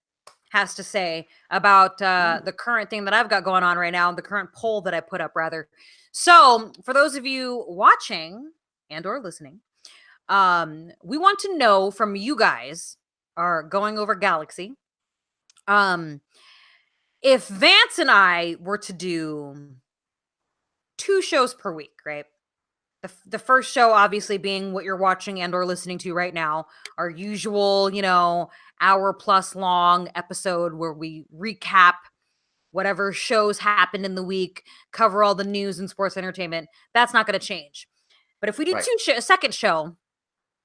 has to say about the current thing that I've got going on right now, the current poll that I put up, rather. So, for those of you watching and or listening, we want to know from you guys, our Going Over Galaxy, if Vance and I were to do 2 shows per week, right? The first show obviously being what you're watching and or listening to right now, our usual, hour plus long episode where we recap whatever shows happened in the week, cover all the news and sports entertainment. That's not going to change. But if we do a second show,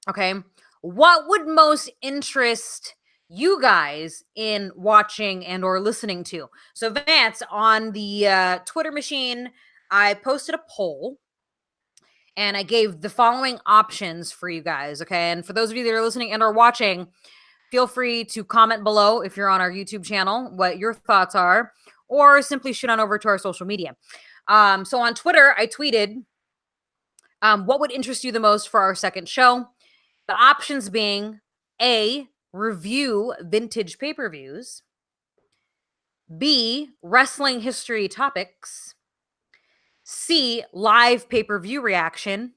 okay, what would most interest you guys in watching and or listening to? So Vance, on the Twitter machine, I posted a poll and I gave the following options for you guys, okay? And for those of you that are listening and are watching, feel free to comment below if you're on our YouTube channel what your thoughts are, or simply shoot on over to our social media. So on Twitter, I tweeted, what would interest you the most for our second show? The options being A, review vintage pay-per-views, B, wrestling history topics, C, live pay-per-view reaction,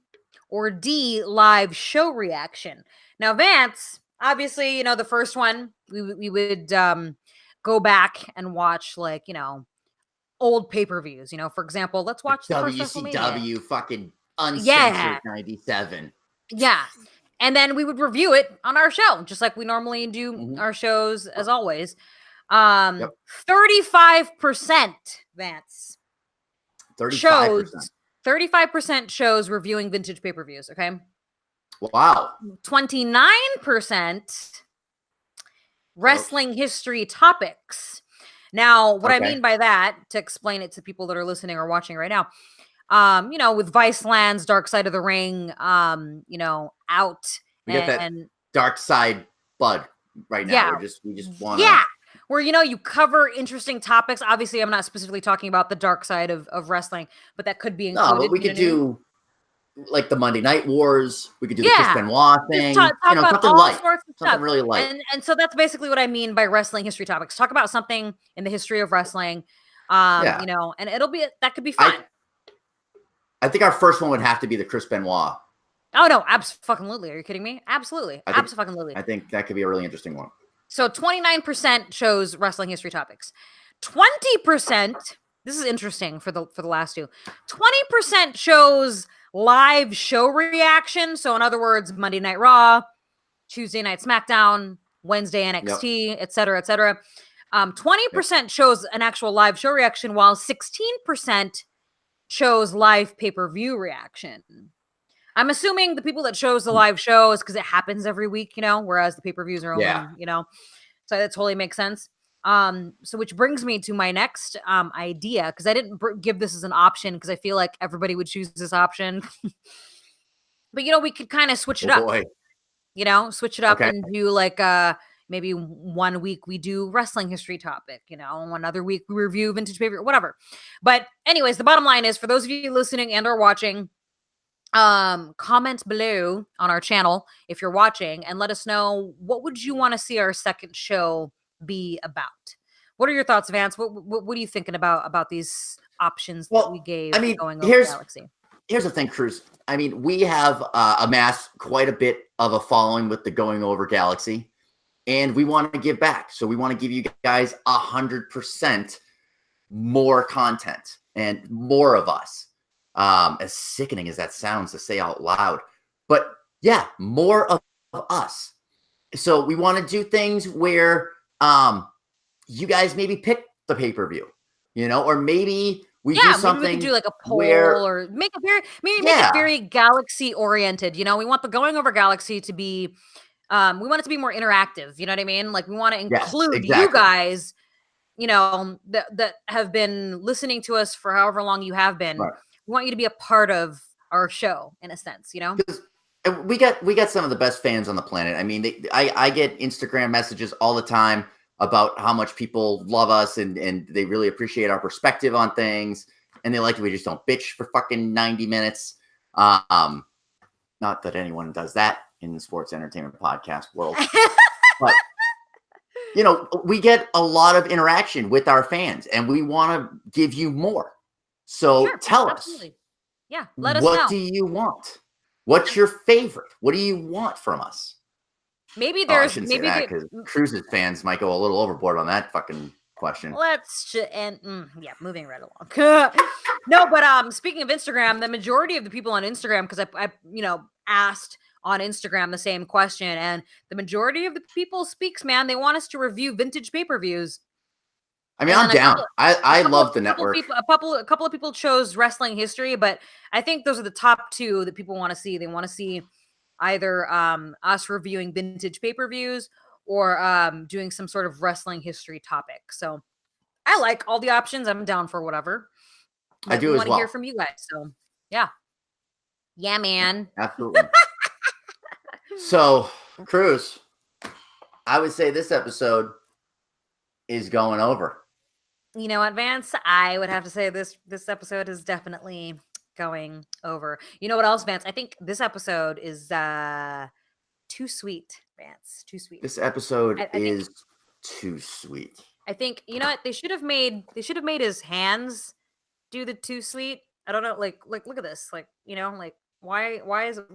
or D, live show reaction. Now, Vance, obviously, the first one, we would go back and watch, old pay-per-views. For example, let's watch the first WCW fucking uncensored 97. Yeah. And then we would review it on our show, just like we normally do our shows, as always. 35%, Vance. 35% shows reviewing vintage pay-per-views, okay? Wow. 29% wrestling history topics. Now, what I mean by that, to explain it to people that are listening or watching right now, with Viceland's Dark Side of the Ring, out. We got that Dark Side bud right now. Yeah. We just want to. Yeah. Where, you cover interesting topics. Obviously, I'm not specifically talking about the dark side of wrestling, but that could be included. No, but we could do like the Monday Night Wars. We could do the Chris Benoit thing. Talk about something all light. Sorts of something stuff. really light. And so that's basically what I mean by wrestling history topics. Talk about something in the history of wrestling, and that could be fun. I think our first one would have to be the Chris Benoit. Oh, no, absolutely. Are you kidding me? Absolutely. Absolutely. I think that could be a really interesting one. So 29% shows wrestling history topics. 20%, this is interesting for the last two. 20% shows live show reaction. So in other words, Monday Night Raw, Tuesday Night SmackDown, Wednesday NXT, et cetera, et cetera. 20% shows an actual live show reaction, while 16% shows live pay-per-view reaction. I'm assuming the people that chose the live show is because it happens every week, whereas the pay-per-views are only, so that totally makes sense. So which brings me to my next idea, because I didn't give this as an option because I feel like everybody would choose this option. But, we could kind of switch it up, switch it up and do like maybe one week we do wrestling history topic, one other week we review vintage pay-per-view, whatever. But anyways, the bottom line is, for those of you listening and or watching, comment below on our channel if you're watching and let us know, what would you want to see our second show be about? What are your thoughts, Vance? What are you thinking about these options that we gave? Going over Galaxy. Here's the thing, Cruz. We have amassed quite a bit of a following with the Going Over Galaxy, and we want to give back. So we want to give you guys 100% more content and more of us. As sickening as that sounds to say out loud, but yeah, more of us. So we want to do things where you guys maybe pick the pay-per-view, or maybe we do something. Maybe we could do like a poll or make it make it very galaxy oriented. We want the Going Over Galaxy to be, we want it to be more interactive. You know what I mean? Like we want to include you guys, that have been listening to us for however long you have been. Right. We want you to be a part of our show in a sense, We got some of the best fans on the planet. I mean, I get Instagram messages all the time about how much people love us and they really appreciate our perspective on things. And they like that we just don't bitch for fucking 90 minutes. Not that anyone does that in the sports entertainment podcast world. But, we get a lot of interaction with our fans and we want to give you more. So tell us. Yeah, let us know. What do you want? What's your favorite? What do you want from us? Maybe there's because Cruz's fans might go a little overboard on that fucking question. Moving right along. No, but speaking of Instagram, the majority of the people on Instagram, because I asked on Instagram the same question, and the majority of the people speaks, man, they want us to review vintage pay-per-views. I mean, I'm down. I love the network. A couple of people chose wrestling history, but I think those are the top two that people want to see. They want to see either us reviewing vintage pay-per-views or doing some sort of wrestling history topic. So I like all the options. I'm down for whatever. I do as well. Want to hear from you guys. So yeah, man. Absolutely. So Cruz, I would say this episode is going over. You know what, Vance? I would have to say this episode is definitely going over. You know what else, Vance? I think this episode is too sweet, Vance. Too sweet. This episode is too sweet. I think, you know what? They should have made his hands do the too sweet. I don't know, like look at this. Like, like why is it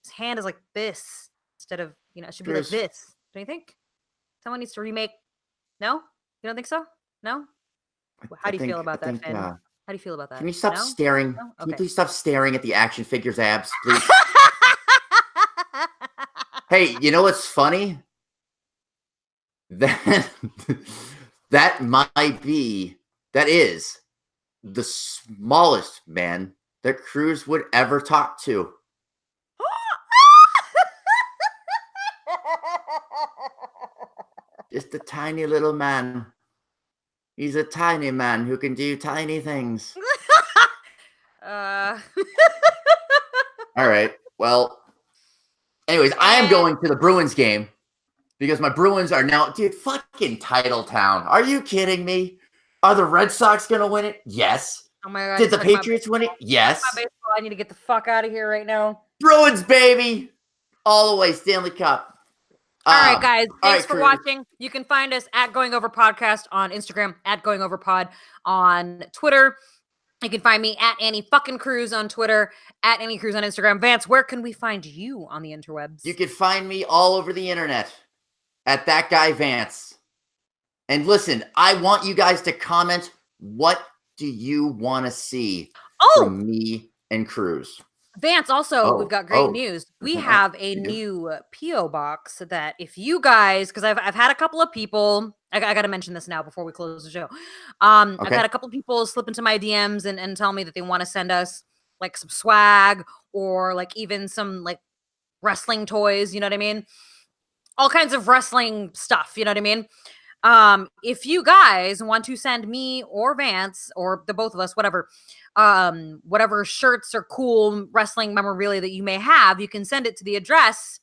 his hand is like this instead of, it should be like this. Don't you think? Someone needs to remake. No? You don't think so? No? How do you feel about that, Finn? How do you feel about that? Can you stop staring? No? Okay. Can you please stop staring at the action figure's abs, please? Hey, you know what's funny? That is the smallest man that Cruz would ever talk to. Just a tiny little man. He's a tiny man who can do tiny things. All right. Well, anyways, I am going to the Bruins game because my Bruins are now, dude, fucking title town. Are you kidding me? Are the Red Sox going to win it? Yes. Oh my God. Did the Patriots win it? Yes. I need to get the fuck out of here right now. Bruins, baby. All the way, Stanley Cup. All right, guys. Thanks for watching. You can find us at Going Over Podcast on Instagram, at Going Over Pod on Twitter. You can find me at Annie fucking Cruz on Twitter, at Annie Cruz on Instagram. Vance, where can we find you on the interwebs? You can find me all over the internet at That Guy Vance. And listen, I want you guys to comment. What do you want to see from me and Cruz? Vance, also, we've got great news. We have a new P.O. box that if you guys, because I've had a couple of people, I got to mention this now before we close the show. I've had a couple of people slip into my DMs and tell me that they want to send us like some swag or like even some like wrestling toys, you know what I mean? All kinds of wrestling stuff, you know what I mean? If you guys want to send me or Vance or the both of us, whatever shirts or cool wrestling memorabilia that you may have, you can send it to the address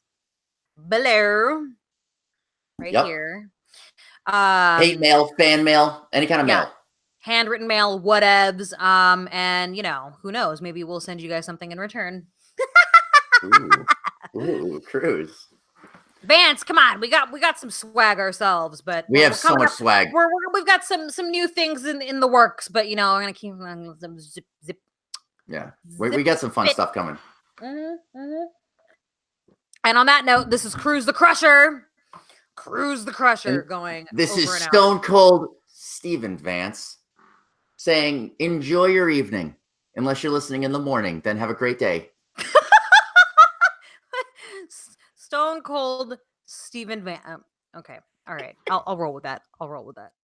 below right here. Hate mail, fan mail, any kind of mail. Handwritten mail, whatevs. And who knows? Maybe we'll send you guys something in return. Ooh, Cruz. Vance, come on. We got some swag ourselves, but we have so much swag. We've got some new things in the works, but we're gonna keep on some zip. Yeah, we got some fun stuff coming. And on that note, this is Cruz the Crusher. Cruz the Crusher going. This is Stone Cold Steven Vance saying, "Enjoy your evening." Unless you're listening in the morning, then have a great day. Stone Cold Steven Van. Okay, all right. I'll roll with that.